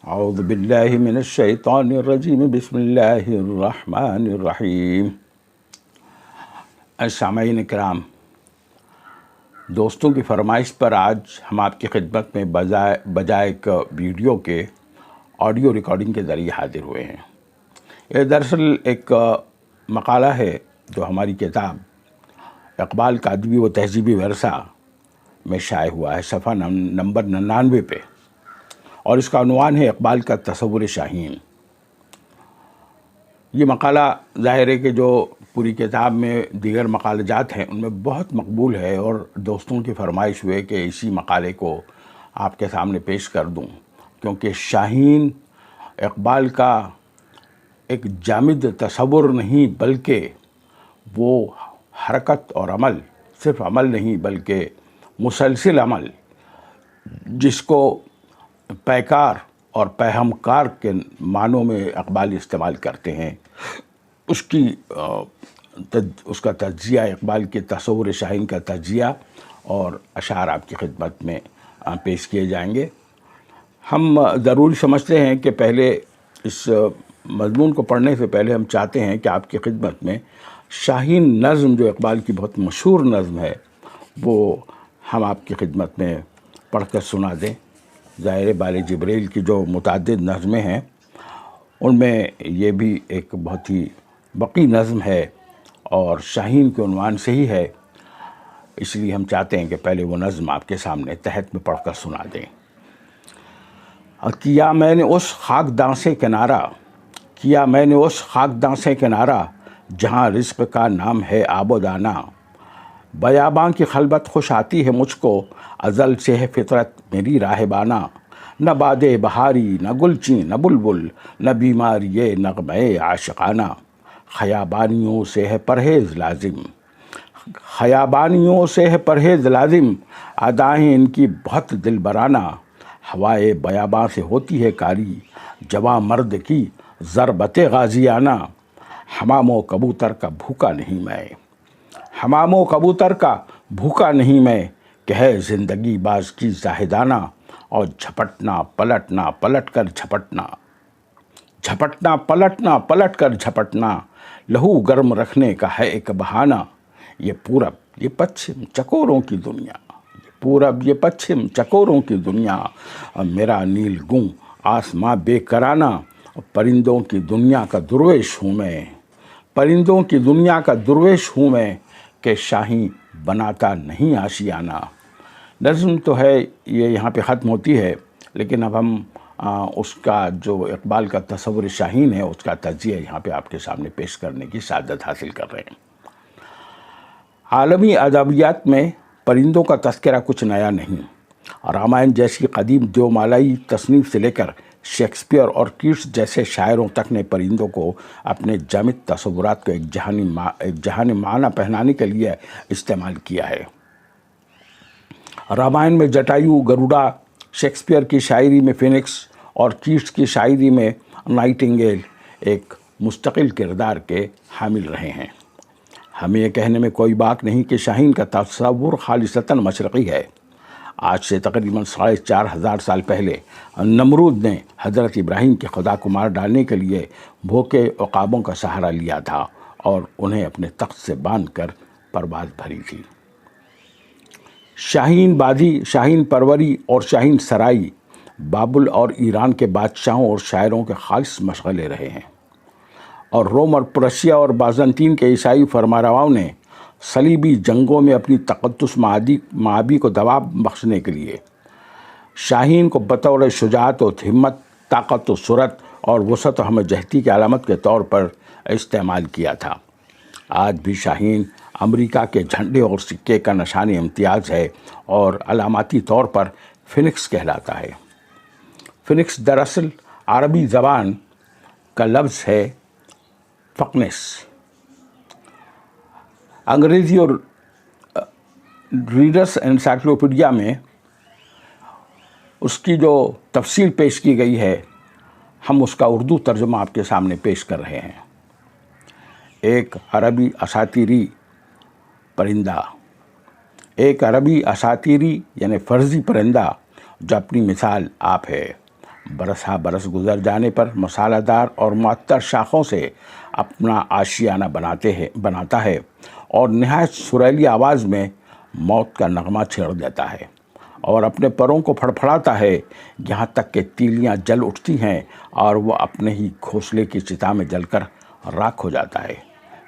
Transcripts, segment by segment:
اعوذ باللہ من الشیطان الرجیم بسم اللہ الرحمن الرحیم۔ سامعین کرام، دوستوں کی فرمائش پر آج ہم آپ کی خدمت میں بجائے ایک ویڈیو کے آڈیو ریکارڈنگ کے ذریعے حاضر ہوئے ہیں۔ یہ دراصل ایک مقالہ ہے جو ہماری کتاب اقبال کا ادبی و تہذیبی ورثہ میں شائع ہوا ہے، صفحہ نمبر 99 پہ، اور اس کا عنوان ہے اقبال کا تصور شاہین۔ یہ مقالہ ظاہر ہے کہ جو پوری کتاب میں دیگر مقالہ جات ہیں ان میں بہت مقبول ہے، اور دوستوں کی فرمائش ہوئے کہ اسی مقالے کو آپ کے سامنے پیش کر دوں، کیونکہ شاہین اقبال کا ایک جامد تصور نہیں بلکہ وہ حرکت اور عمل، صرف عمل نہیں بلکہ مسلسل عمل، جس کو پیکار اور پیہمکار کے معنوں میں اقبال استعمال کرتے ہیں، اس کا تجزیہ، اقبال کے تصور شاہین کا تجزیہ اور اشعار آپ کی خدمت میں پیش کیے جائیں گے۔ ہم ضروری سمجھتے ہیں کہ پہلے اس مضمون کو پڑھنے سے پہلے ہم چاہتے ہیں کہ آپ کی خدمت میں شاہین نظم، جو اقبال کی بہت مشہور نظم ہے، وہ ہم آپ کی خدمت میں پڑھ کر سنا دیں۔ ظاہر بال جبریل کی جو متعدد نظمیں ہیں ان میں یہ بھی ایک بہت ہی بقی نظم ہے اور شاہین کے عنوان سے ہی ہے، اس لیے ہم چاہتے ہیں کہ پہلے وہ نظم آپ کے سامنے تحت میں پڑھ کر سنا دیں۔ کیا میں نے اس خاک داں سے کنارہ، کیا میں نے اس خاک داں سے کنارہ، جہاں رزق کا نام ہے آب و دانہ۔ بیاباں کی خلبت خوش آتی ہے مجھ کو، ازل سے ہے فطرت میری راہبانہ۔ نہ باد بہاری، نہ گلچیں، نہ بلبل، نہ بیماری نغمے عاشقانہ۔ خیابانیوں سے ہے پرہیز لازم، خیابانیوں سے ہے پرہیز لازم، ادائیں ان کی بہت دل برانہ۔ ہوائے بیاباں سے ہوتی ہے کاری، جواں مرد کی ضربت غازیانہ۔ حمام و کبوتر کا بھوکا نہیں میں، حمام و کبوتر کا بھوکا نہیں میں، کہ ہے زندگی باز کی زاہدانہ۔ اور جھپٹنا پلٹنا پلٹ کر جھپٹنا، جھپٹنا پلٹنا پلٹ کر جھپٹنا، لہو گرم رکھنے کا ہے ایک بہانہ۔ یہ پورب یہ پچھم چکوروں کی دنیا، یہ پورب یہ پچھم چکوروں کی دنیا، میرا نیل گوں آسماں بے کرانہ۔ پرندوں کی دنیا کا درویش ہوں میں، پرندوں کی دنیا کا درویش ہوں میں، کہ شاہین بناتا نہیں آشیانہ۔ نظم تو ہے یہ یہاں پہ ختم ہوتی ہے، لیکن اب ہم اس کا جو اقبال کا تصور شاہین ہے اس کا تجزیہ یہاں پہ آپ کے سامنے پیش کرنے کی سعادت حاصل کر رہے ہیں۔ عالمی ادبیات میں پرندوں کا تذکرہ کچھ نیا نہیں۔ رامائن جیسی قدیم دیومالائی تصنیف سے لے کر شیکسپیئر اور کیٹس جیسے شاعروں تک نے پرندوں کو اپنے جامد تصورات کو ایک جہانی معنی پہنانے کے لیے استعمال کیا ہے۔ رامائن میں جٹایو گروڈا، شیکسپیئر کی شاعری میں فینکس اور کیٹس کی شاعری میں نائٹنگیل ایک مستقل کردار کے حامل رہے ہیں۔ ہمیں یہ کہنے میں کوئی بات نہیں کہ شاہین کا تصور خالصتاً مشرقی ہے۔ آج سے تقریباً 4500 سال پہلے نمرود نے حضرت ابراہیم کے خدا کو مار ڈالنے کے لیے بھوکے عقابوں کا سہارا لیا تھا اور انہیں اپنے تخت سے باندھ کر پرواز بھری تھی۔ شاہین بازی، شاہین پروری اور شاہین سرائی بابل اور ایران کے بادشاہوں اور شاعروں کے خالص مشغلے رہے ہیں، اور روم اور پرشیا اور بازنطین کے عیسائی فرمانرواؤں نے صلیبی جنگوں میں اپنی تقدس معابی کو دواب بخشنے کے لیے شاہین کو بطور شجاعت و ہمت، طاقت و سرعت اور وسعت و ہمجہتی کی علامت کے طور پر استعمال کیا تھا۔ آج بھی شاہین امریکہ کے جھنڈے اور سکے کا نشان امتیاز ہے اور علاماتی طور پر فینکس کہلاتا ہے۔ فینکس دراصل عربی زبان کا لفظ ہے فقنس۔ انگریزی اور ریڈرس انسائکلوپیڈیا میں اس کی جو تفصیل پیش کی گئی ہے، ہم اس کا اردو ترجمہ آپ کے سامنے پیش کر رہے ہیں۔ ایک عربی اساطیری پرندہ، ایک عربی اساطیری یعنی فرضی پرندہ جو اپنی مثال آپ ہے، برس برس گزر جانے پر مسالہ دار اور معطر شاخوں سے اپنا آشیانہ بناتا ہے اور نہایت سریلی آواز میں موت کا نغمہ چھیڑ دیتا ہے اور اپنے پروں کو پھڑپھڑاتا ہے یہاں تک کہ تیلیاں جل اٹھتی ہیں اور وہ اپنے ہی گھونسلے کی چتا میں جل کر راکھ ہو جاتا ہے،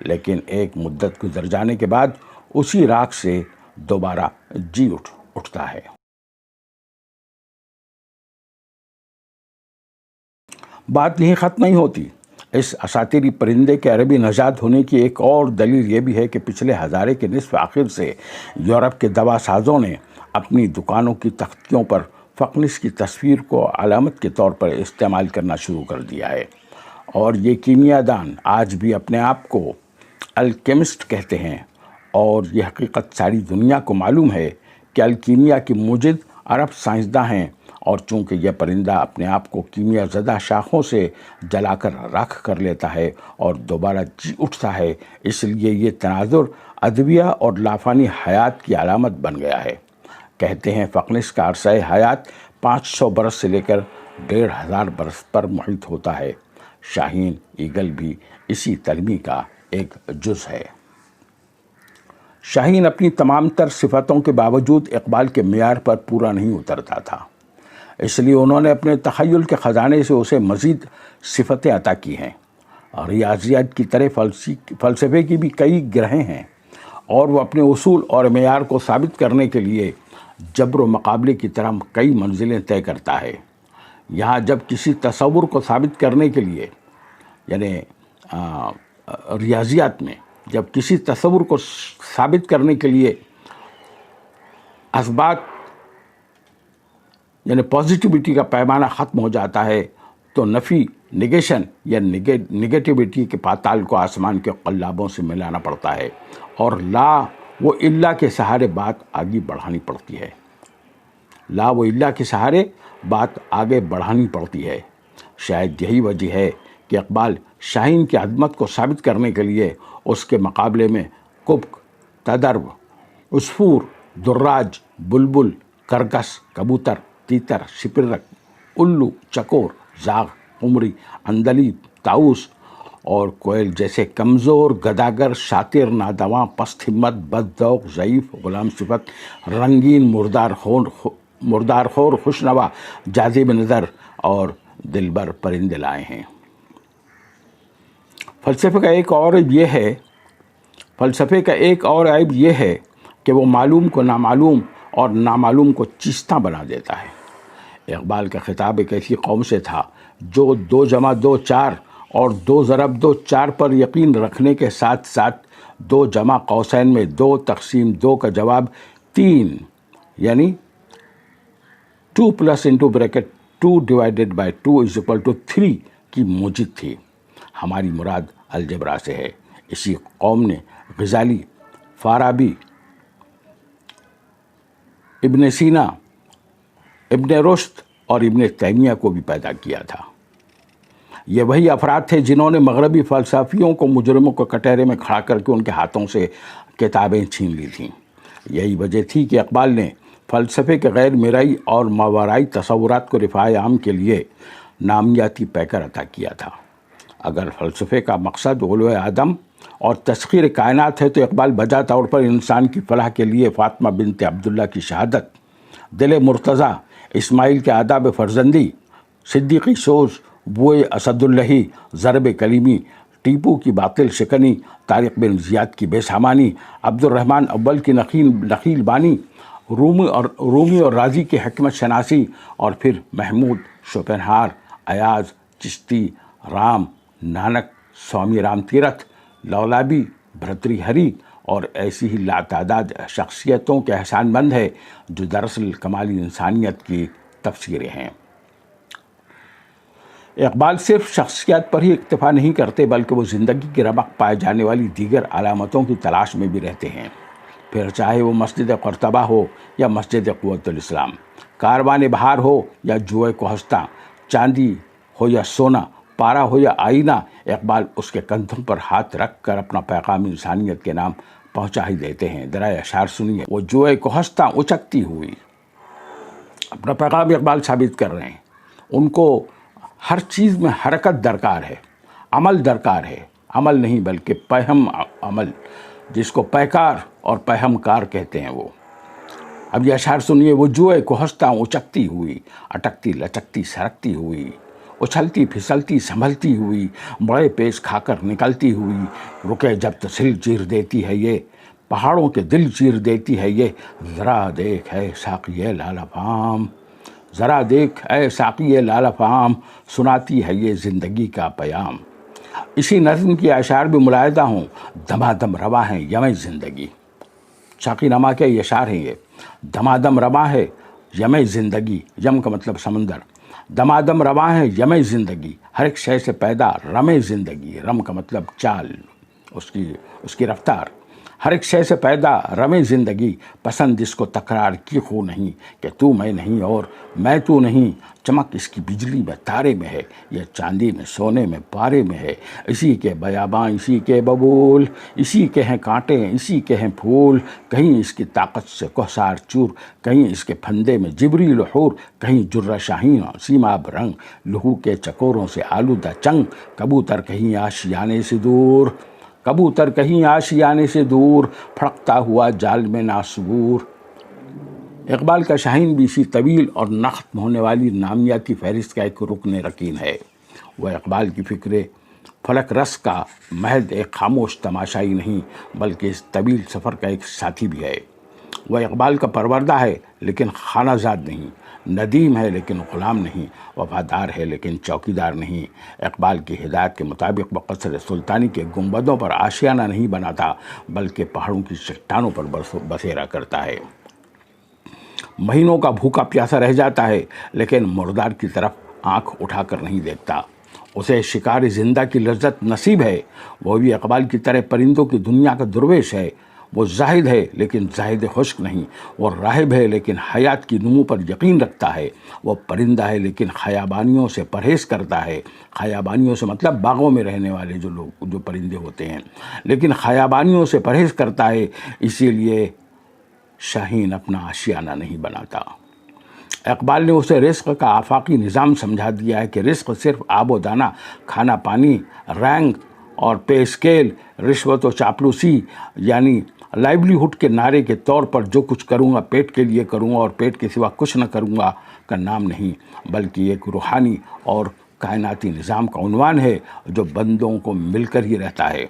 لیکن ایک مدت گزر جانے کے بعد اسی راکھ سے دوبارہ جی اٹھتا ہے۔ بات یہیں ختم نہیں ہوتی۔ اس اساطیری پرندے کے عربی نژاد ہونے کی ایک اور دلیل یہ بھی ہے کہ پچھلے ہزارے کے نصف آخر سے یورپ کے دوا سازوں نے اپنی دکانوں کی تختیوں پر فقنس کی تصویر کو علامت کے طور پر استعمال کرنا شروع کر دیا ہے، اور یہ کیمیا دان آج بھی اپنے آپ کو الکیمسٹ کہتے ہیں، اور یہ حقیقت ساری دنیا کو معلوم ہے کہ الکیمیا کی موجد عرب سائنسداں ہیں، اور چونکہ یہ پرندہ اپنے آپ کو کیمیا زدہ شاخوں سے جلا کر راکھ کر لیتا ہے اور دوبارہ جی اٹھتا ہے، اس لیے یہ تناظر ادویہ اور لافانی حیات کی علامت بن گیا ہے۔ کہتے ہیں فقنس کا عرصہ حیات 500 برس سے لے کر 1500 برس پر محیط ہوتا ہے۔ شاہین ایگل بھی اسی ترمی کا ایک جز ہے۔ شاہین اپنی تمام تر صفتوں کے باوجود اقبال کے معیار پر پورا نہیں اترتا تھا، اس لیے انہوں نے اپنے تخیل کے خزانے سے اسے مزید صفتیں عطا کی ہیں۔ ریاضیات کی طرح فلسفے کی بھی کئی گرہیں ہیں، اور وہ اپنے اصول اور معیار کو ثابت کرنے کے لیے جبر و مقابلے کی طرح کئی منزلیں طے کرتا ہے۔ یہاں جب کسی تصور کو ثابت کرنے کے لیے، یعنی ریاضیات میں جب کسی تصور کو ثابت کرنے کے لیے اثبات یعنی پازیٹیوٹی کا پیمانہ ختم ہو جاتا ہے، تو نفی، نگیشن یا نگیٹیوٹی کے پاتال کو آسمان کے قلابوں سے ملانا پڑتا ہے، اور لا و الا کے سہارے بات آگے بڑھانی پڑتی ہے۔ لا و الا کے سہارے بات آگے بڑھانی پڑتی ہے۔ شاید یہی وجہ ہے کہ اقبال شاہین کی عظمت کو ثابت کرنے کے لیے اس کے مقابلے میں کبک، تدرب، عصفور، دراج، بلبل، کرگس، کبوتر، تیتر، شپرک، الو، چکور، زاغ، قمری، اندلیب، طاؤس اور کوئل جیسے کمزور، گداگر، شاطر، نادواں، پست ہمت، بد ذوق، ضعیف، غلام صفت، رنگین، مردار خور، خوشنوا، جاذب نظر اور دلبر پرندے لائے ہیں۔ فلسفے کا ایک اور عیب یہ ہے کہ وہ معلوم کو نامعلوم اور نامعلوم کو چیستہ بنا دیتا ہے۔ اقبال کا خطاب ایک ایسی قوم سے تھا جو 2 + 2 4 اور 2 ضرب 2 4 پر یقین رکھنے کے ساتھ ساتھ 2 جمع قوسین میں 2 تقسیم 2 کا جواب 3 یعنی 2 + 2 / 2 = 3 کی موجد تھی۔ ہماری مراد الجبرا سے ہے۔ اسی قوم نے غزالی، فارابی، ابن سینا، ابن رشد اور ابن تیمیہ کو بھی پیدا کیا تھا۔ یہ وہی افراد تھے جنہوں نے مغربی فلسفیوں کو مجرموں کو کٹہرے میں کھڑا کر کے ان کے ہاتھوں سے کتابیں چھین لی تھیں۔ یہی وجہ تھی کہ اقبال نے فلسفے کے غیر مرئی اور ماورائی تصورات کو رفاع عام کے لیے نامیاتی پیکر عطا کیا تھا۔ اگر فلسفے کا مقصد علو آدم اور تسخیر کائنات ہے تو اقبال بجا طور پر انسان کی فلاح کے لیے فاطمہ بنت عبداللہ کی شہادت، دل مرتضیٰ، اسماعیل کے آداب فرزندی، صدیقی سوز، بوئے اسد اللہی، ضرب کلیمی، ٹیپو کی باطل شکنی، طارق بن زیاد کی بے سامانی، عبد الرحمن اول کی نخیل بانی، رومی اور رازی کی حکمت شناسی، اور پھر محمود، شوپنہار، ایاز، چشتی، رام، نانک، سوامی رام تیرتھ، لولابی، بھرتری ہری اور ایسی ہی لاتعداد شخصیتوں کے احسان مند ہے جو دراصل کمالی انسانیت کی تفسیریں ہیں۔ اقبال صرف شخصیت پر ہی اکتفا نہیں کرتے بلکہ وہ زندگی کی رمق پائے جانے والی دیگر علامتوں کی تلاش میں بھی رہتے ہیں، پھر چاہے وہ مسجد قرطبہ ہو یا مسجد قوت الاسلام، کاروان بہار ہو یا جوئے کوہستہ، چاندی ہو یا سونا، پارا ہو یا آئینہ، اقبال اس کے کندھوں پر ہاتھ رکھ کر اپنا پیغام انسانیت کے نام پہنچا ہی دیتے ہیں۔ درائے اشعار سنیے، وہ جوئے کوہستہ اچکتی ہوئی، اپنا پیغام اقبال ثابت کر رہے ہیں۔ ان کو ہر چیز میں حرکت درکار ہے، عمل درکار ہے، عمل نہیں بلکہ پہم عمل، جس کو پیکار اور پہم کار کہتے ہیں وہ۔ اب یہ اشعار سنیے: وہ جوئے کو ہنستا اچکتی ہوئی، اٹکتی لچکتی سرکتی ہوئی، اچھلتی پھسلتی سنبھلتی ہوئی، بڑے پیش کھا کر نکلتی ہوئی، رکے جب تو سل چیر دیتی ہے یہ، پہاڑوں کے دل چیر دیتی ہے یہ، ذرا دیکھ اے ساقی لال افہام، ذرا دیکھ اے ساقی لال افہام، سناتی ہے یہ زندگی کا پیام۔ اسی نظم کی اشعار بھی ملاحظہ ہوں: دمادم رواں ہیں یم زندگی، شاقی نما کے یہ اشعار ہیں یہ، دمادم رواں ہے یم زندگی، یم کا مطلب سمندر، دمادم رواں ہے یم زندگی، ہر ایک شے سے پیدا رم زندگی، رم کا مطلب چال، اس کی رفتار، ہر ایک شے سے پیدا رم زندگی، پسند اس کو تکرار کی خو نہیں، کہ تو میں نہیں اور میں تو نہیں، چمک اس کی بجلی میں تارے میں ہے، یہ چاندی میں سونے میں پارے میں ہے، اسی کے بیاباں اسی کے ببول، اسی کے ہیں کانٹے اسی کے ہیں پھول، کہیں اس کی طاقت سے کوہسار چور، کہیں اس کے پھندے میں جبری لحور، کہیں جرہ شاہین سیماب رنگ، لہو کے چکوروں سے آلودہ چنگ، کبوتر کہیں آشیانے سے دور، کبوتر کہیں آشیانے سے دور، پھڑکتا ہوا جال میں ناسور۔ اقبال کا شاہین بھی اسی طویل اور نہ ختم ہونے والی نامیاتی فہرست کا ایک رکن رکین ہے۔ وہ اقبال کی فکر فلک رس کا محض ایک خاموش تماشائی نہیں بلکہ اس طویل سفر کا ایک ساتھی بھی ہے۔ وہ اقبال کا پروردہ ہے لیکن خانہ زاد نہیں، ندیم ہے لیکن غلام نہیں، وفادار ہے لیکن چوکیدار نہیں۔ اقبال کی ہدایت کے مطابق وہ قصر سلطانی کے گنبدوں پر آشیانہ نہیں بناتا بلکہ پہاڑوں کی چٹانوں پر بسیرا کرتا ہے۔ مہینوں کا بھوکا پیاسا رہ جاتا ہے لیکن مردار کی طرف آنکھ اٹھا کر نہیں دیکھتا۔ اسے شکار زندہ کی لذت نصیب ہے۔ وہ بھی اقبال کی طرح پرندوں کی دنیا کا درویش ہے۔ وہ زاہد ہے لیکن زاہد خشک نہیں، وہ راہب ہے لیکن حیات کی نمو پر یقین رکھتا ہے۔ وہ پرندہ ہے لیکن خیابانیوں سے پرہیز کرتا ہے۔ خیابانیوں سے مطلب باغوں میں رہنے والے جو پرندے ہوتے ہیں، لیکن خیابانیوں سے پرہیز کرتا ہے، اسی لیے شاہین اپنا آشیانہ نہیں بناتا۔ اقبال نے اسے رزق کا آفاقی نظام سمجھا دیا ہے کہ رزق صرف آب و دانہ، کھانا پانی، رینک اور پے اسکیل، رشوت و چاپلوسی، یعنی لائیولی ہوڈ کے نعرے کے طور پر جو کچھ کروں گا پیٹ کے لیے کروں گا اور پیٹ کے سوا کچھ نہ کروں گا کا نام نہیں، بلکہ ایک روحانی اور کائناتی نظام کا عنوان ہے جو بندوں کو مل کر ہی رہتا ہے۔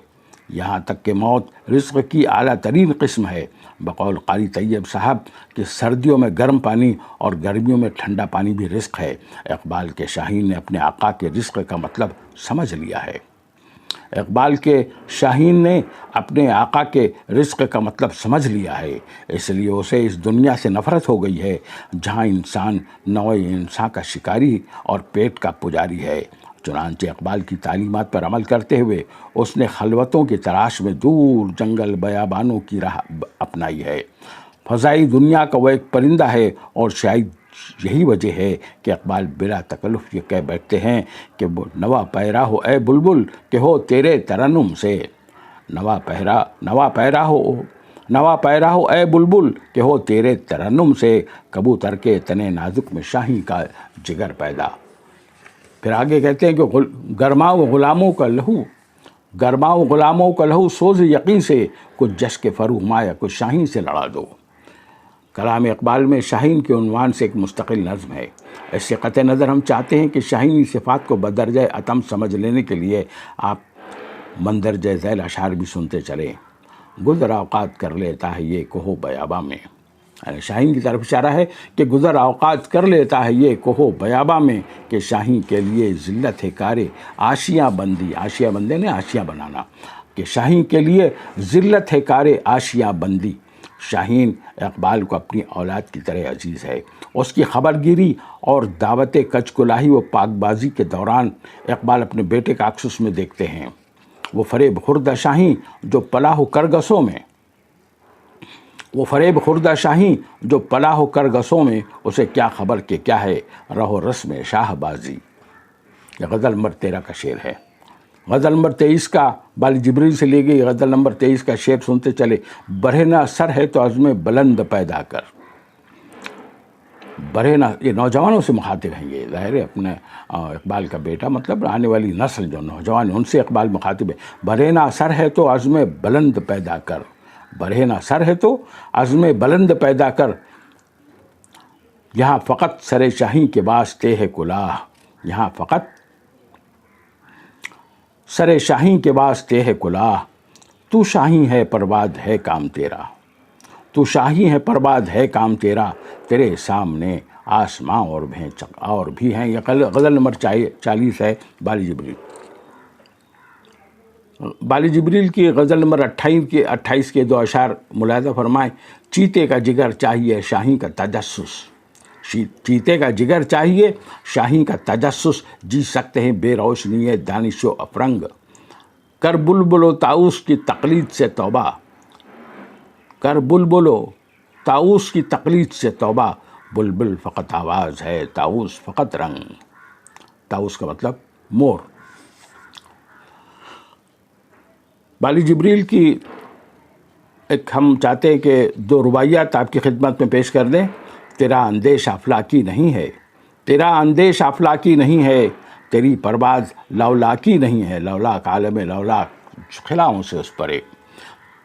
یہاں تک کہ موت رزق کی اعلیٰ ترین قسم ہے۔ بقول قاری طیب صاحب کہ سردیوں میں گرم پانی اور گرمیوں میں ٹھنڈا پانی بھی رزق ہے۔ اقبال کے شاہین نے اپنے آقا کے رزق کا مطلب سمجھ لیا ہے۔ اقبال کے شاہین نے اپنے آقا کے رزق کا مطلب سمجھ لیا ہے، اس لیے اسے اس دنیا سے نفرت ہو گئی ہے جہاں انسان نوع انسان کا شکاری اور پیٹ کا پجاری ہے۔ چنانچہ اقبال کی تعلیمات پر عمل کرتے ہوئے اس نے خلوتوں کی تلاش میں دور جنگل بیابانوں کی راہ اپنائی ہے۔ فضائی دنیا کا وہ ایک پرندہ ہے اور شاید یہی وجہ ہے کہ اقبال بلا تکلف یہ کہہ بیٹھتے ہیں کہ وہ نوا پیرا ہو اے بلبل کہ ہو تیرے ترنم سے، نوا پیرا ہو اے بلبل کہ ہو تیرے ترنم سے، کبوتر کے تنے نازک میں شاہی کا جگر پیدا۔ پھر آگے کہتے ہیں کہ گرماؤ غلاموں کا لہو سوز یقین سے، کچھ جش کے فرومایا کچھ شاہین سے لڑا دو۔ کلام اقبال میں شاہین کے عنوان سے ایک مستقل نظم ہے۔ اس سے قطع نظر ہم چاہتے ہیں کہ شاہینی صفات کو بدرجہ اتم سمجھ لینے کے لیے آپ مندرجہ ذیل اشعار بھی سنتے چلیں۔ گزر اوقات کر لیتا ہے یہ کوہ بیاباں میں، یعنی شاہین کی طرف اشارہ ہے کہ گزر اوقات کر لیتا ہے یہ کوہ بیاباں میں، کہ شاہین کے لیے ذلت ہے کارے آشیاں بندی، آشیاں بندے نے آشیاں بنانا، کہ شاہین کے لیے ذلت ہے کارے آشیاں بندی۔ شاہین اقبال کو اپنی اولاد کی طرح عزیز ہے۔ اس کی خبر گیری اور دعوت کچ کلاہی و پاک بازی کے دوران اقبال اپنے بیٹے کا عکس اس میں دیکھتے ہیں۔ وہ فریب خوردہ شاہین جو پلا ہو کرگسوں میں، اسے کیا خبر کہ کیا ہے رہو رسم شاہ بازی۔ یہ غزل نمبر 13 کا شعر ہے۔ غزل نمبر 23 کا بال جبریل سے لی گئی غزل نمبر 23 کا شعر سنتے چلے۔ برہنہ سر ہے تو عزم بلند پیدا کر، بڑھے نہ، یہ نوجوانوں سے مخاطب ہیں، یہ ظاہر ہے اپنے اقبال کا بیٹا، مطلب آنے والی نسل جو نوجوان ان سے اقبال مخاطب ہے۔ برہنہ سر ہے تو عزم بلند پیدا کر، برہنہ سر ہے تو عزم بلند پیدا کر، یہاں فقط سر شاہی کے واسطے ہے کلاه، یہاں فقط سر شاہی کے واسطے ہے کلاه، تو شاہی ہے پرواد ہے کام تیرا، تو شاہی ہے پرواد ہے کام تیرا، تیرے سامنے آسماں اور بھی ہیں۔ یہ غزل نمبر 40 ہے بالی جبریل۔ بالی جبریل کی غزل نمبر 28 کے 2 اشعار ملاحظہ فرمائیں۔ چیتے کا جگر چاہیے شاہی کا تجسس، چیتے کا جگر چاہیے شاہی کا تجسس، جی سکتے ہیں بے روشنی دانش و افرنگ، کر بلبل و طاؤس کی تقلید سے توبہ، کر بلبل و طاؤس کی تقلید سے توبہ، بلبل فقط آواز ہے طاؤس فقط رنگ، طاؤس کا مطلب مور۔ بالی جبریل کی ایک ہم چاہتے ہیں کہ 2 رباعیات آپ کی خدمت میں پیش کر دیں۔ تیرا اندیش افلاکی نہیں ہے، تیرا اندیش افلاکی نہیں ہے، تیری پرواز لولاکی نہیں ہے، لولاک عالم لولاک خلاؤں سے اس پرے،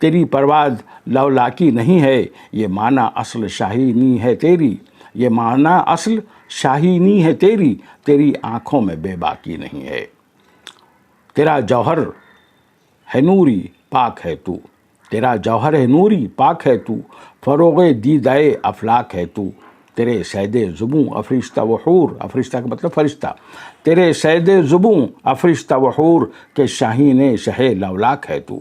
تیری پرواز لولاکی نہیں ہے، یہ معنی اصل شاہینی ہے تیری، یہ معنی اصل شاہینی ہے تیری، تیری آنکھوں میں بے باکی نہیں ہے، تیرا جوہر ہے نوری پاک ہے تو، تیرا جوہر ہے نوری پاک ہے تو، فروغ دیدائے افلاک ہے تو، تیرے صید زبوں افرشتہ و حور، افرشتہ کا مطلب فرشتہ، تیرے صید زبوں افرشتہ و حور کے شاہین شہ لولاک ہے تو۔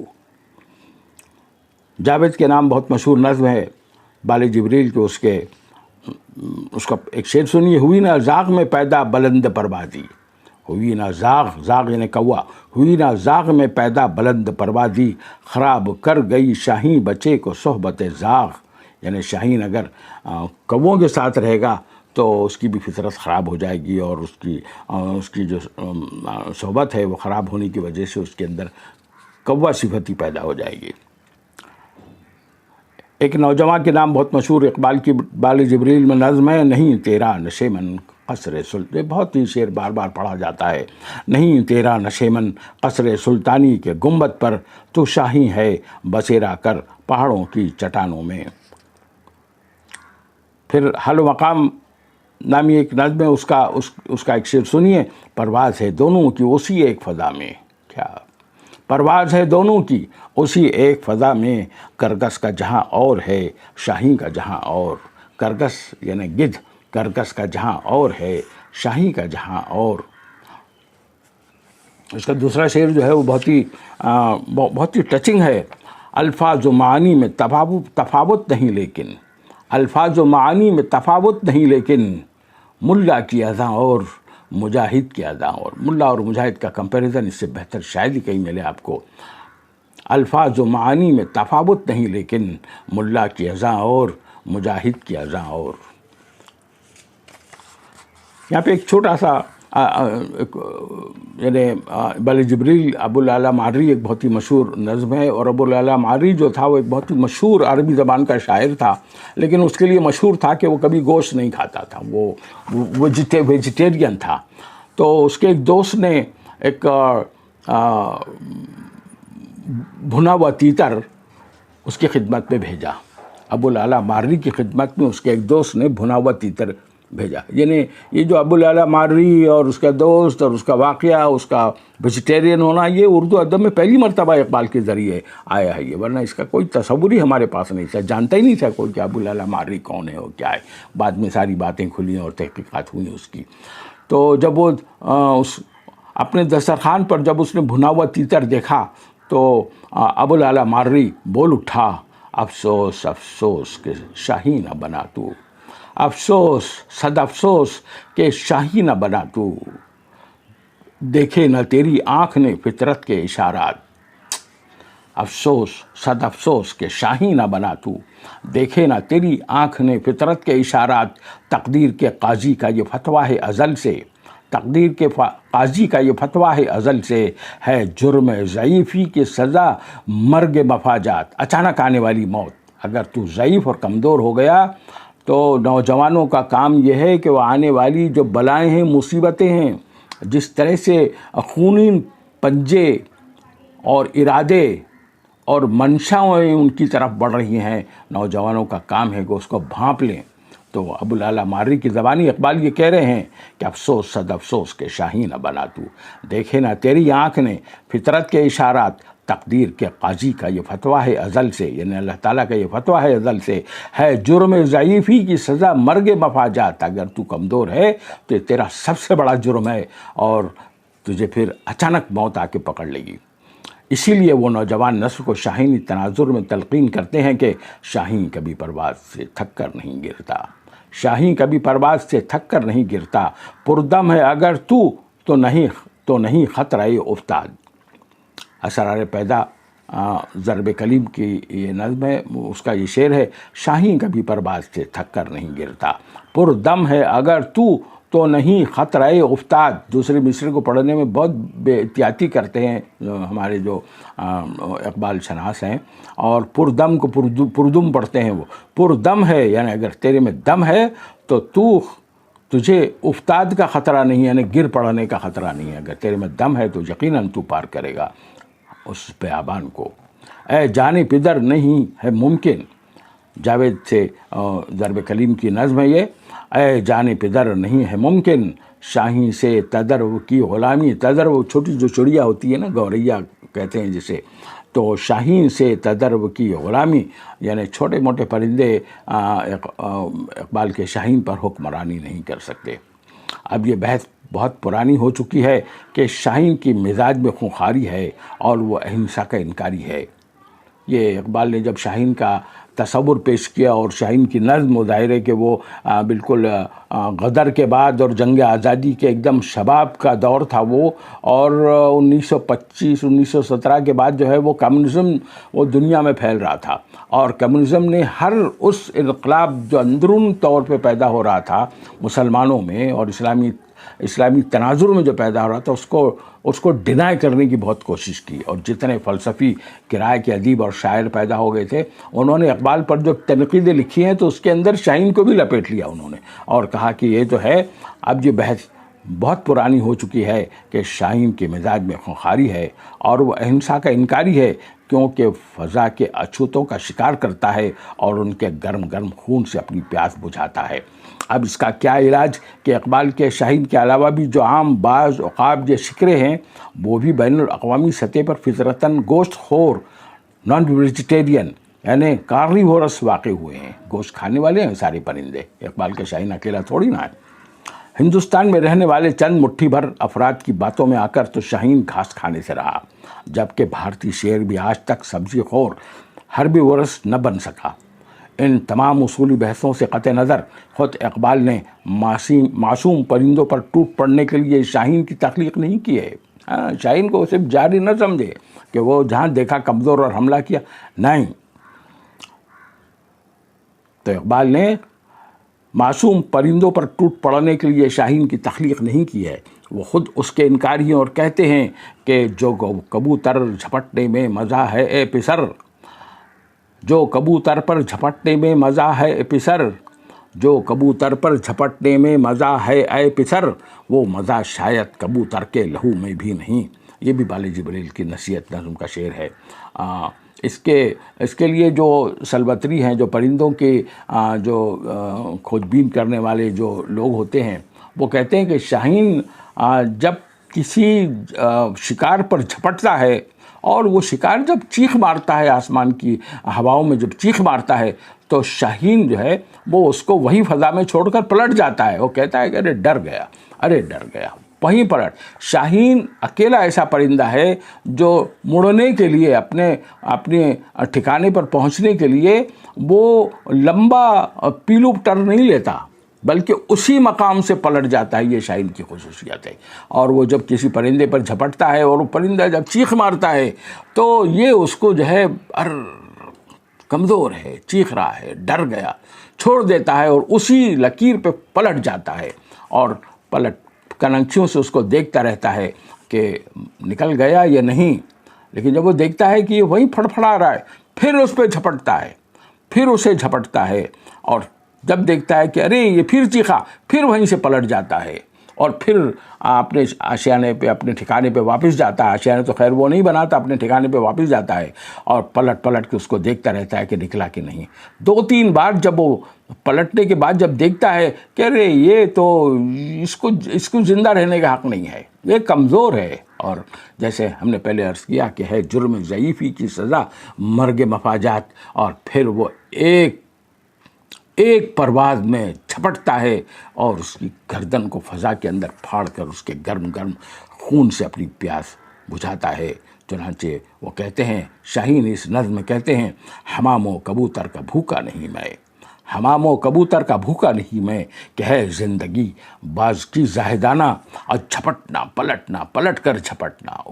جاوید کے نام بہت مشہور نظم ہے بالی جبریل کے، اس کا ایک شعر سنیے۔ ہوئی نہ زاغ میں پیدا بلند پروازی، ہوئی نہ زاغ یعنی کوا، ہوئی نہ زاغ میں پیدا بلند پروازی، خراب کر گئی شاہین بچے کو صحبت زاغ، یعنی شاہین اگر کووں کے ساتھ رہے گا تو اس کی بھی فطرت خراب ہو جائے گی، اور اس کی جو صحبت ہے وہ خراب ہونے کی وجہ سے اس کے اندر کوا صفتی پیدا ہو جائے گی۔ ایک نوجوان کے نام بہت مشہور اقبال کی بالی جبریل میں نظم ہے، نہیں تیرا نشے من قصر سلطانی، بہت ہی شعر بار بار پڑھا جاتا ہے۔ نہیں تیرا نشے من قصر سلطانی کے گنبد پر، تو شاہی ہے بسیرا کر پہاڑوں کی چٹانوں میں۔ پھر حل و مقام نامی ایک نظم ہے، اس کا ایک شعر سنیے۔ پرواز ہے دونوں کی اسی ایک فضا میں، کیا پرواز ہے دونوں کی اسی ایک فضا میں، کرگس کا جہاں اور ہے شاہی کا جہاں اور، کرگس یعنی گدھ، کرگس کا جہاں اور ہے شاہی کا جہاں اور۔ اس کا دوسرا شعر جو ہے وہ بہت ہی ٹچنگ ہے۔ الفاظ و معانی میں تفاوت نہیں لیکن، الفاظ و معانی میں تفاوت نہیں لیکن، ملا کی اذاں اور مجاہد کی اذاں اور، ملا اور مجاہد کا کمپیریزن اس سے بہتر شاید ہی کہیں ملے آپ کو۔ الفاظ و معانی میں تفاوت نہیں لیکن، ملا کی اذاں اور مجاہد کی اذاں اور۔ یہاں پہ ایک چھوٹا سا یعنی بالی جبریل ابو الاعلیٰ معری ایک بہت ہی مشہور نظم ہے، اور ابو الاعلیٰ معری جو تھا وہ ایک بہت ہی مشہور عربی زبان کا شاعر تھا، لیکن اس کے لیے مشہور تھا کہ وہ کبھی گوشت نہیں کھاتا تھا، وہ ویجیٹیرین تھا۔ تو اس کے ایک دوست نے ایک بھنا ہوا تیتر اس کی خدمت میں بھیجا، ابو الاعلیٰ معری کی خدمت میں اس کے ایک دوست نے بھنا ہوا تیتر بھیجا۔ یعنی یہ جو ابو الاعلیٰ معری اور اس کا دوست اور اس کا واقعہ، اس کا ویجیٹیرین ہونا، یہ اردو ادب میں پہلی مرتبہ اقبال کے ذریعے آیا ہے، یہ ورنہ اس کا کوئی تصور ہی ہمارے پاس نہیں تھا، جانتا ہی نہیں تھا کوئی کہ ابو الاعلیٰ معری کون ہے اور کیا ہے۔ بعد میں ساری باتیں کھلیں اور تحقیقات ہوئیں اس کی۔ تو جب وہ اپنے دسترخوان پر جب اس نے بھنا ہوا تیتر دیکھا تو ابو الاعلیٰ معری بول اٹھا، افسوس افسوس کہ شاہی نہ بنا تو، افسوس صد افسوس کہ شاہی نہ بنا تو، دیکھے نہ تیری آنکھ نے فطرت کے اشارات، افسوس صد افسوس کہ شاہی نہ بنا تو، دیکھے نہ تیری آنکھ نے فطرت کے اشارات، تقدیر کے قاضی کا یہ فتویٰ ہے ازل سے، تقدیر کے قاضی کا یہ فتویٰ ہے ازل سے، ہے جرم ضعیفی کی سزا مرگ مفاجات، اچانک آنے والی موت۔ اگر تو ضعیف اور کمزور ہو گیا تو نوجوانوں کا کام یہ ہے کہ وہ آنے والی جو بلائیں ہیں، مصیبتیں ہیں، جس طرح سے خونین پنجے اور ارادے اور منشاؤں ان کی طرف بڑھ رہی ہیں، نوجوانوں کا کام ہے کہ اس کو بھانپ لیں۔ تو ابو العلا مارری کی زبانی اقبال یہ کہہ رہے ہیں کہ افسوس صد افسوس کے شاہی نہ بنا تو، دیکھے نہ تیری آنکھ نے فطرت کے اشارات، تقدیر کے قاضی کا یہ فتویٰ ہے ازل سے، یعنی اللہ تعالیٰ کا یہ فتویٰ ہے ازل سے، ہے جرم ضعیفی کی سزا مرگ مفاجات، اگر تو کمزور ہے تو یہ تیرا سب سے بڑا جرم ہے اور تجھے پھر اچانک موت آ کے پکڑ لے گی۔ اسی لیے وہ نوجوان نسل کو شاہینی تناظر میں تلقین کرتے ہیں کہ شاہین کبھی پرواز سے تھک کر نہیں گرتا، شاہین کبھی پرواز سے تھک کر نہیں گرتا، پردم ہے اگر تو نہیں خطرہ افتاد۔ اسرار پیدا ضرب کلیم کی یہ نظم ہے، اس کا یہ شعر ہے، شاہین کبھی پرواز سے تھک کر نہیں گرتا، پردم ہے اگر تو نہیں خطرہ افتاد۔ دوسرے مصرے کو پڑھنے میں بہت بے احتیاطی کرتے ہیں ہمارے جو اقبال شناس ہیں، اور پردم کو پردم پڑھتے ہیں، وہ پردم ہے یعنی اگر تیرے میں دم ہے تو تجھے افتاد کا خطرہ نہیں، یعنی گر پڑنے کا خطرہ نہیں ہے، اگر تیرے میں دم ہے تو یقیناً تو پار کرے گا اس بیابان کو۔ اے جانے پدر نہیں ہے ممکن، جاوید سے ضرب کلیم کی نظم ہے یہ، اے جانے پدر نہیں ہے ممکن، شاہین سے تدرو کی غلامی، تدرو چھوٹی جو چڑیا ہوتی ہے نا، گوریا کہتے ہیں جسے، تو شاہین سے تدرو کی غلامی یعنی چھوٹے موٹے پرندے اقبال کے شاہین پر حکمرانی نہیں کر سکتے۔ اب یہ بحث بہت پرانی ہو چکی ہے کہ شاہین کی مزاج میں خونخواری ہے اور وہ اہنسا کا انکاری ہے۔ یہ اقبال نے جب شاہین کا تصور پیش کیا اور شاہین کی نظم ظاہر ہے کہ وہ بالکل غدر کے بعد اور جنگ آزادی کے ایک دم شباب کا دور تھا وہ، اور 1925-1917 کے بعد جو ہے وہ کمیونزم وہ دنیا میں پھیل رہا تھا، اور کمیونزم نے ہر اس انقلاب جو اندرون طور پہ پیدا ہو رہا تھا مسلمانوں میں اور اسلامی تناظر میں جو پیدا ہو رہا تھا اس کو ڈینائی کرنے کی بہت کوشش کی، اور جتنے فلسفی کرائے کے ادیب اور شاعر پیدا ہو گئے تھے انہوں نے اقبال پر جو تنقیدیں لکھی ہیں تو اس کے اندر شاہین کو بھی لپیٹ لیا انہوں نے، اور کہا کہ یہ جو ہے اب یہ بحث بہت پرانی ہو چکی ہے کہ شاہین کے مزاج میں خونخواری ہے اور وہ اہنسا کا انکاری ہے، کیونکہ فضا کے اچھوتوں کا شکار کرتا ہے اور ان کے گرم خون سے اپنی پیاس بجھاتا ہے۔ اب اس کا کیا علاج کہ اقبال کے شاہین کے علاوہ بھی جو عام بعض عقاب یا شکرے ہیں وہ بھی بین الاقوامی سطح پر فطرتاً گوشت خور نان ویجیٹیرین یعنی کارنیورس واقع ہوئے ہیں، گوشت کھانے والے ہیں سارے پرندے، اقبال کا شاہین اکیلا تھوڑی نہ ہے۔ ہندوستان میں رہنے والے چند مٹھی بھر افراد کی باتوں میں آ کر تو شاہین گھاس کھانے سے رہا، جبکہ بھارتی شعر بھی آج تک سبزی خور حربی ورث نہ بن سکا۔ ان تمام اصولی بحثوں سے قطع نظر خود اقبال نے معصوم پرندوں پر ٹوٹ پڑنے کے لیے شاہین کی تخلیق نہیں کی ہے۔ شاہین کو صرف جاری نہ سمجھے کہ وہ جہاں دیکھا کمزور اور حملہ کیا، نہیں، تو اقبال نے معصوم پرندوں پر ٹوٹ پڑنے کے لیے شاہین کی تخلیق نہیں کی ہے، وہ خود اس کے انکاری ہیں اور کہتے ہیں کہ جو کبوتر جھپٹنے میں مزہ ہے اے پسر، جو کبوتر پر جھپٹنے میں مزہ ہے اے پسر، جو کبوتر پر جھپٹنے میں مزہ ہے اے پسر، وہ مزہ شاید کبوتر کے لہو میں بھی نہیں۔ یہ بھی بال جبریل کی نصیحت نظم کا شعر ہے۔ اس کے لیے جو سلبتری ہیں، جو پرندوں کے جو کھوج بین کرنے والے جو لوگ ہوتے ہیں، وہ کہتے ہیں کہ شاہین جب کسی شکار پر جھپٹتا ہے اور وہ شکار جب چیخ مارتا ہے، آسمان کی ہواؤں میں جب چیخ مارتا ہے تو شاہین جو ہے وہ اس کو وہی فضا میں چھوڑ کر پلٹ جاتا ہے، وہ کہتا ہے کہ ارے ڈر گیا، وہیں پلٹ۔ شاہین اکیلا ایسا پرندہ ہے جو مڑنے کے لیے اپنے ٹھکانے پر پہنچنے کے لیے وہ لمبا پیلو ٹر نہیں لیتا، بلکہ اسی مقام سے پلٹ جاتا ہے۔ یہ شاہین کی خصوصیت ہے، اور وہ جب کسی پرندے پر جھپٹتا ہے اور وہ پرندہ جب چیخ مارتا ہے تو یہ اس کو جو ہے کمزور ہے، چیخ رہا ہے، ڈر گیا، چھوڑ دیتا ہے اور اسی لکیر پہ پلٹ جاتا ہے، اور پلٹ کننکھیوں سے اس کو دیکھتا رہتا ہے کہ نکل گیا یا نہیں۔ لیکن جب وہ دیکھتا ہے کہ یہ وہی پھڑپھڑا رہا ہے، پھر اس پہ جھپٹتا ہے، پھر اسے جھپٹتا ہے، اور جب دیکھتا ہے کہ ارے یہ پھر چیخا، پھر وہیں سے پلٹ جاتا ہے اور پھر اپنے آشیانے پہ، اپنے ٹھکانے پہ واپس جاتا ہے. آشیانے تو خیر وہ نہیں بناتا، اپنے ٹھکانے پہ واپس جاتا ہے اور پلٹ پلٹ کے اس کو دیکھتا رہتا ہے کہ نکلا کہ نہیں. 2-3 بار جب وہ پلٹنے کے بعد جب دیکھتا ہے کہ ارے یہ تو اس کو زندہ رہنے کا حق نہیں ہے، یہ کمزور ہے. اور جیسے ہم نے پہلے عرض کیا کہ ہے جرم ضعیفی کی سزا مرگ مفاجات، اور پھر وہ ایک پرواز میں جھپٹتا ہے اور اس کی گردن کو فضا کے اندر پھاڑ کر اس کے گرم گرم خون سے اپنی پیاس بجھاتا ہے. چنانچہ وہ کہتے ہیں، شاہین اس نظم میں کہتے ہیں، حمام و کبوتر کا بھوکا نہیں میں، حمام و کبوتر کا بھوکا نہیں میں، کہ ہے زندگی باز کی زاہدانہ، اور جھپٹنا پلٹنا پلٹ کر جھپٹنا،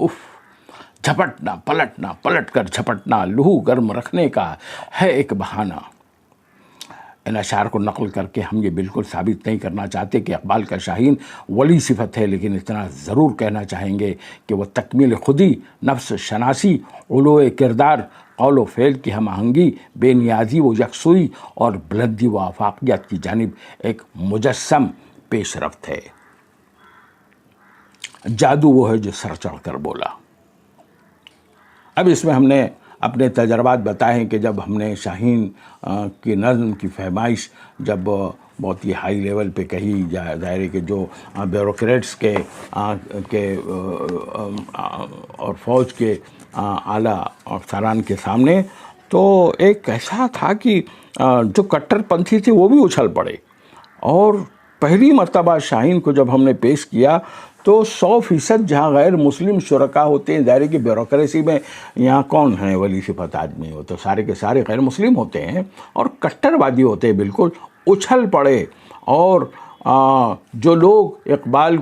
جھپٹنا پلٹنا پلٹ کر جھپٹنا لہو گرم رکھنے کا ہے ایک بہانہ. ان اشعار کو نقل کر کے ہم یہ بالکل ثابت نہیں کرنا چاہتے کہ اقبال کا شاہین ولی صفت ہے، لیکن اتنا ضرور کہنا چاہیں گے کہ وہ تکمیل خودی، نفس شناسی، علو کردار، قول و فعل کی ہم آہنگی، بے نیازی و یکسوئی اور بلندی و آفاقیت کی جانب ایک مجسم پیش رفت ہے. جادو وہ ہے جو سر چڑھ کر بولا. اب اس میں ہم نے اپنے تجربات بتائے ہیں کہ جب ہم نے شاہین کی نظم کی فہمائش جب بہت ہی ہائی لیول پہ کہی، ظاہر ہے کہ جو بیوروکریٹس کے اور فوج کے اعلیٰ افسران کے سامنے، تو ایک ایسا تھا کہ جو کٹر پنتھی تھے وہ بھی اچھل پڑے. اور پہلی مرتبہ شاہین کو جب ہم نے پیش کیا تو 100% جہاں غیر مسلم شرکا ہوتے ہیں، ظاہر ہے کہ بیوروکریسی میں یہاں کون ہیں ولی صفت آدمی، وہ تو سارے کے سارے غیر مسلم ہوتے ہیں اور کٹر وادی ہوتے ہیں، بالکل اچھل پڑے. اور جو لوگ اقبال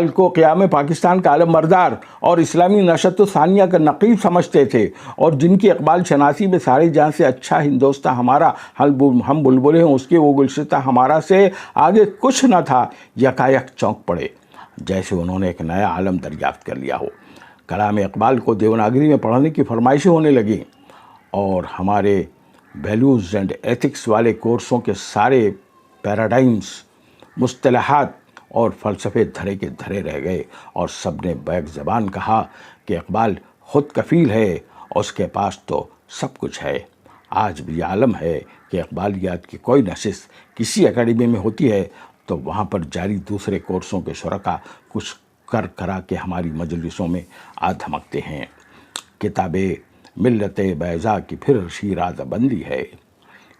کو قیام پاکستان کا علم بردار اور اسلامی نشست ثانیہ کا نقیب سمجھتے تھے، اور جن کی اقبال شناسی میں ساری جہاں سے اچھا ہندوستاں ہمارا، ہم بلبلے ہیں اس کے وہ گلشتہ ہمارا سے آگے کچھ نہ تھا، یکایک چونک پڑے جیسے انہوں نے ایک نیا عالم دریافت کر لیا ہو. کلام اقبال کو دیوناگری میں پڑھنے کی فرمائشیں ہونے لگیں، اور ہمارے ویلیوز اینڈ ایتھکس والے کورسوں کے سارے پیراڈائمز، مصطلحات اور فلسفے دھرے کے دھرے رہ گئے، اور سب نے بیک زبان کہا کہ اقبال خود کفیل ہے اور اس کے پاس تو سب کچھ ہے. آج بھی عالم ہے کہ اقبالیات کی کوئی نشست کسی اکیڈمی میں ہوتی ہے تو وہاں پر جاری دوسرے کورسوں کے شرکا کچھ کرا کے ہماری مجلسوں میں آ دھمکتے ہیں. کتاب ملت بیضا کی پھر شیراز بندی ہے،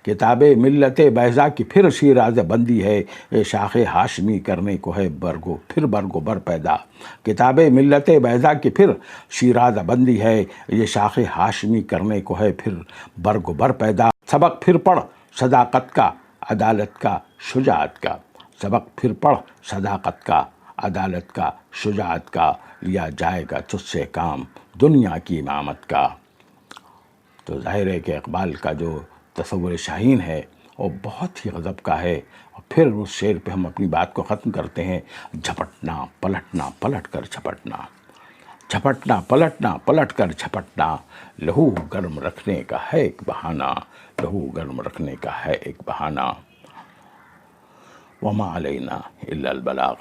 کتاب ملت بیضا کی پھر شیراز بندی ہے، یہ شاخ ہاشمی کرنے کو ہے پھر برگ و بر پیدا. کتاب ملت بیضا کی پھر شیراز بندی ہے، یہ شاخ ہاشمی کرنے کو ہے پھر برگ و بر پیدا. سبق پھر پڑھ صداقت کا، عدالت کا، شجاعت کا، سبق پھر پڑھ صداقت کا، عدالت کا، شجاعت کا، لیا جائے گا تجھ سے کام دنیا کی امامت کا. تو ظاہر ہے کہ اقبال کا جو تصور شاہین ہے وہ بہت ہی غضب کا ہے. اور پھر اس شعر پہ ہم اپنی بات کو ختم کرتے ہیں، جھپٹنا پلٹنا پلٹ کر جھپٹنا، جھپٹنا پلٹنا پلٹ کر جھپٹنا، لہو گرم رکھنے کا ہے ایک بہانہ، لہو گرم رکھنے کا ہے ایک بہانہ. وما علینا الا البلاغ.